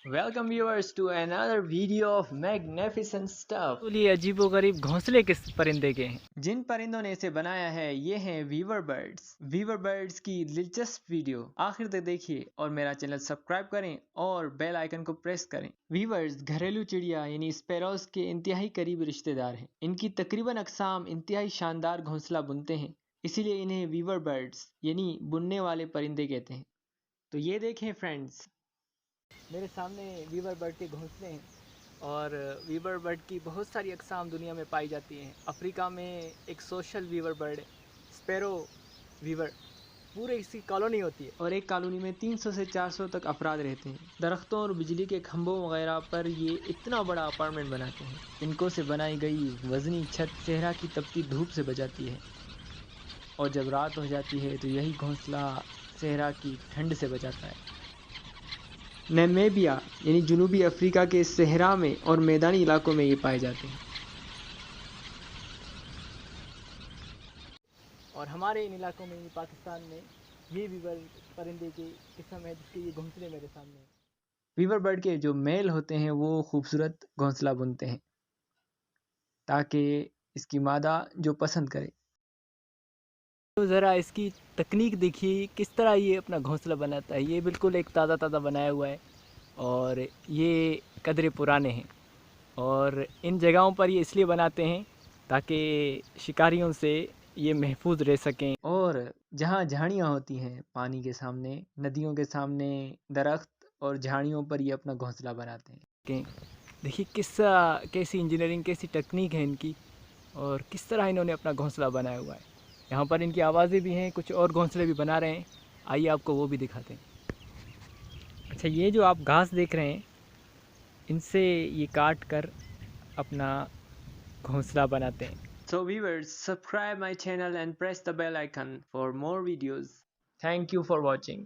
Welcome viewers to another video of magnificent stuff। तो ये अजीबोगरीब घोंसले किस परिंदे के हैं? जिन परिंदों ने इसे बनाया है ये हैं वीवर बर्ड्स। वीवर बर्ड्स की दिलचस्प वीडियो आखिर तक देखिए और मेरा चैनल सब्सक्राइब करें और बेल आइकन को प्रेस करें। वीवर्स घरेलू चिड़िया यानी स्पैरोज के इंतहाई करीबी रिश्तेदार हैं। इनकी तकरीबन अकसाम इंतहाई शानदार घोंसला बुनते हैं, इसीलिए इन्हें वीवर बर्ड्स यानी बुनने वाले परिंदे कहते हैं। तो ये देखें फ्रेंड्स, मेरे सामने वीवर बर्ड के घोंसले हैं और वीवर बर्ड की बहुत सारी अकसाम दुनिया में पाई जाती हैं। अफ्रीका में एक सोशल वीवर बर्ड है, स्पैरो वीवर, पूरे इसकी कॉलोनी होती है। और एक कॉलोनी में 300 से 400 तक अफराद रहते हैं। दरख्तों और बिजली के खंभों वगैरह पर ये इतना बड़ा अपार्टमेंट बनाते हैं। इनको से बनाई गई वजनी छत सहरा की तपती धूप से बचाती है और जब रात हो जाती है तो यही घोंसला सहरा की ठंड से बचाता है। नामीबिया यानी जनूबी अफ्रीका के सहरा में और मैदानी इलाकों में ये पाए जाते हैं। और हमारे इन इलाकों में, पाकिस्तान में, ये वीवर परिंदे की किस्म है जिसके ये घोंसले मेरे सामने हैं। वीवर बर्ड के जो मेल होते हैं वो खूबसूरत घोंसला बुनते हैं ताकि इसकी मादा जो पसंद करे। तो ज़रा इसकी तकनीक देखिए, किस तरह ये अपना घोंसला बनाता है। ये बिल्कुल एक ताज़ा ताज़ा बनाया हुआ है और ये कदरे पुराने हैं और इन जगहों पर ये इसलिए बनाते हैं ताकि शिकारियों से ये महफूज रह सकें। और जहाँ झाड़ियाँ होती हैं पानी के सामने, नदियों के सामने, दरख्त और झाड़ियों पर ये अपना घोंसला बनाते हैं। देखिए कैसी इंजीनियरिंग, कैसी टेक्निक है इनकी और किस तरह इन्होंने अपना घोंसला बनाया हुआ है। यहाँ पर इनकी आवाज़ें भी हैं, कुछ और घोंसले भी बना रहे हैं। आइए आपको वो भी दिखाते हैं। अच्छा, ये जो आप घास देख रहे हैं, इनसे ये काट कर अपना घोंसला बनाते हैं। So viewers, subscribe my channel and press the bell icon for more videos. Thank you for watching.